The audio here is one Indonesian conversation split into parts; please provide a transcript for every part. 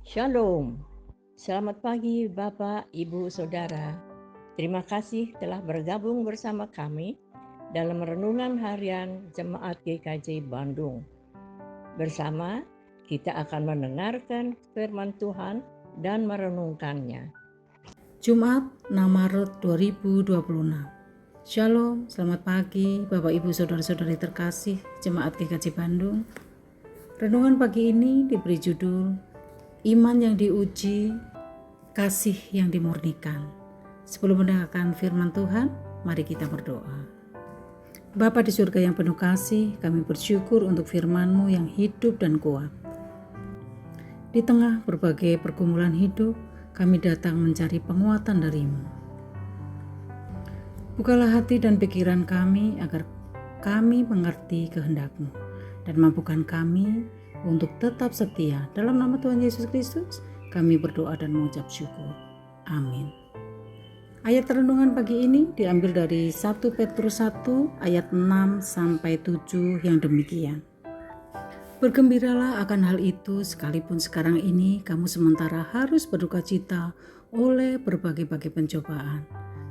Shalom, selamat pagi Bapak, Ibu, Saudara. Terima kasih telah bergabung bersama kami dalam Renungan Harian Jemaat GKJ Bandung. Bersama kita akan mendengarkan firman Tuhan dan merenungkannya. Jumat 6 Maret 2026. Shalom, selamat pagi Bapak Ibu Saudara-saudari terkasih Jemaat GKJ Bandung. Renungan pagi ini diberi judul Iman yang diuji, kasih yang dimurnikan. Sebelum mendengarkan firman Tuhan, mari kita berdoa. Bapa di surga yang penuh kasih, kami bersyukur untuk firman-Mu yang hidup dan kuat. Di tengah berbagai pergumulan hidup, kami datang mencari penguatan dari-Mu. Bukalah hati dan pikiran kami agar kami mengerti kehendak-Mu dan mampukan kami untuk tetap setia. Dalam nama Tuhan Yesus Kristus, kami berdoa dan mengucap syukur. Amin. Ayat renungan pagi ini diambil dari 1 Petrus 1 ayat 6 sampai 7 yang demikian. Bergembiralah akan hal itu sekalipun sekarang ini kamu sementara harus berduka cita oleh berbagai-bagai pencobaan.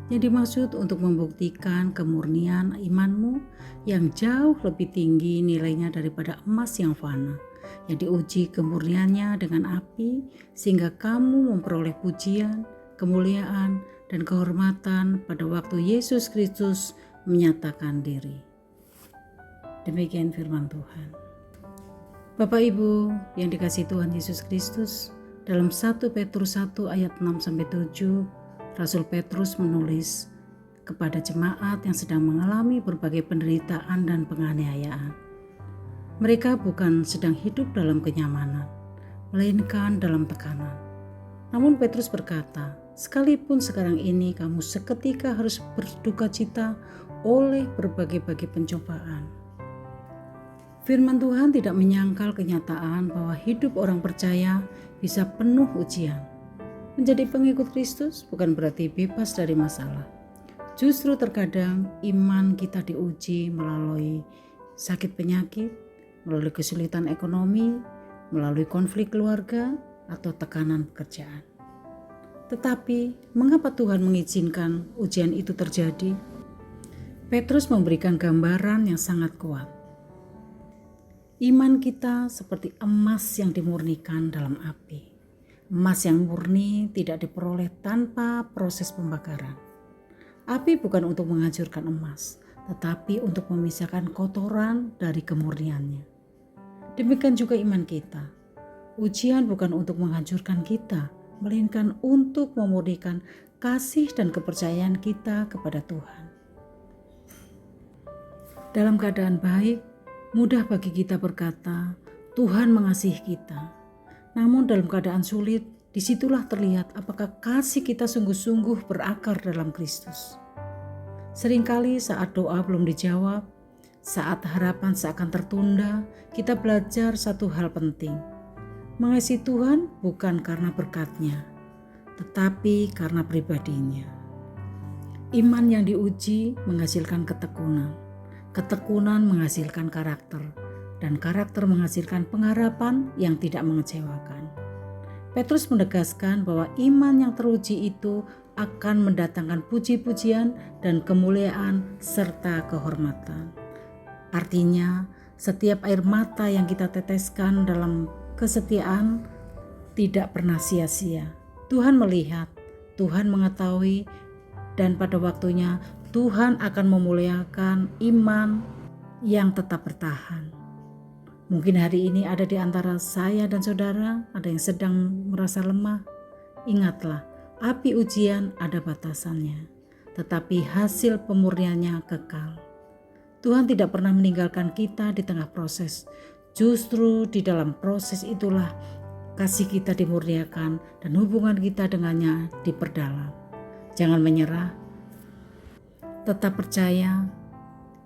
Yang dimaksud untuk membuktikan kemurnian imanmu yang jauh lebih tinggi nilainya daripada emas yang fana, yang diuji kemurniannya dengan api sehingga kamu memperoleh pujian, kemuliaan, dan kehormatan pada waktu Yesus Kristus menyatakan diri. Demikian firman Tuhan. Bapak Ibu yang dikasihi Tuhan Yesus Kristus, dalam 1 Petrus 1 ayat 6-7, Rasul Petrus menulis kepada jemaat yang sedang mengalami berbagai penderitaan dan penganiayaan. Mereka bukan sedang hidup dalam kenyamanan, melainkan dalam tekanan. Namun Petrus berkata, sekalipun sekarang ini kamu seketika harus berduka cita oleh berbagai-bagai pencobaan. Firman Tuhan tidak menyangkal kenyataan bahwa hidup orang percaya bisa penuh ujian. Menjadi pengikut Kristus bukan berarti bebas dari masalah. Justru terkadang iman kita diuji melalui sakit penyakit, melalui kesulitan ekonomi, melalui konflik keluarga, atau tekanan pekerjaan. Tetapi, mengapa Tuhan mengizinkan ujian itu terjadi? Petrus memberikan gambaran yang sangat kuat. Iman kita seperti emas yang dimurnikan dalam api. Emas yang murni tidak diperoleh tanpa proses pembakaran. Api bukan untuk menghancurkan emas, tetapi untuk memisahkan kotoran dari kemurniannya. Demikian juga iman kita. Ujian bukan untuk menghancurkan kita, melainkan untuk memurnikan kasih dan kepercayaan kita kepada Tuhan. Dalam keadaan baik, mudah bagi kita berkata, Tuhan mengasihi kita. Namun dalam keadaan sulit, disitulah terlihat apakah kasih kita sungguh-sungguh berakar dalam Kristus. Seringkali saat doa belum dijawab, saat harapan seakan tertunda, kita belajar satu hal penting. Mengasihi Tuhan bukan karena berkat-Nya, tetapi karena pribadinya. Iman yang diuji menghasilkan ketekunan. Ketekunan menghasilkan karakter. Dan karakter menghasilkan pengharapan yang tidak mengecewakan. Petrus menegaskan bahwa iman yang teruji itu akan mendatangkan puji-pujian dan kemuliaan serta kehormatan. Artinya, setiap air mata yang kita teteskan dalam kesetiaan tidak pernah sia-sia. Tuhan melihat, Tuhan mengetahui, dan pada waktunya Tuhan akan memuliakan iman yang tetap bertahan. Mungkin hari ini ada di antara saya dan saudara, ada yang sedang merasa lemah. Ingatlah, api ujian ada batasannya, tetapi hasil pemurniannya kekal. Tuhan tidak pernah meninggalkan kita di tengah proses. Justru di dalam proses itulah kasih kita dimurniakan dan hubungan kita dengannya diperdalam. Jangan menyerah, tetap percaya,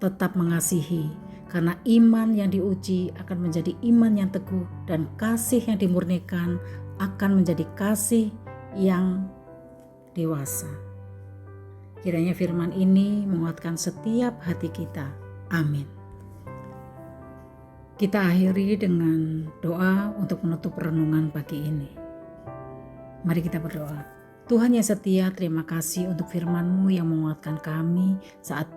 tetap mengasihi. Karena iman yang diuji akan menjadi iman yang teguh dan kasih yang dimurnikan akan menjadi kasih yang dewasa. Kiranya firman ini menguatkan setiap hati kita. Amin. Kita akhiri dengan doa untuk menutup renungan pagi ini. Mari kita berdoa. Tuhan yang setia, terima kasih untuk firman-Mu yang menguatkan kami saat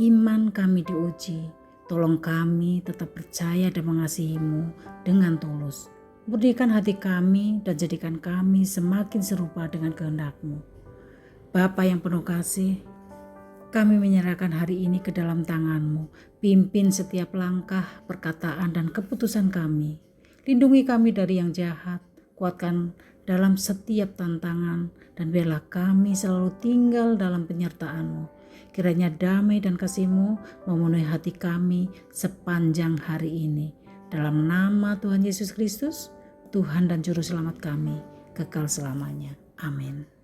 iman kami diuji. Tolong kami tetap percaya dan mengasihi-Mu dengan tulus. Murnikan hati kami dan jadikan kami semakin serupa dengan kehendak-Mu. Bapa yang penuh kasih, kami menyerahkan hari ini ke dalam tangan-Mu. Pimpin setiap langkah, perkataan, dan keputusan kami. Lindungi kami dari yang jahat, kuatkan dalam setiap tantangan, dan biarlah kami selalu tinggal dalam penyertaan-Mu. Kiranya damai dan kasih-Mu memenuhi hati kami sepanjang hari ini. Dalam nama Tuhan Yesus Kristus, Tuhan dan Juru Selamat kami, kekal selamanya. Amin.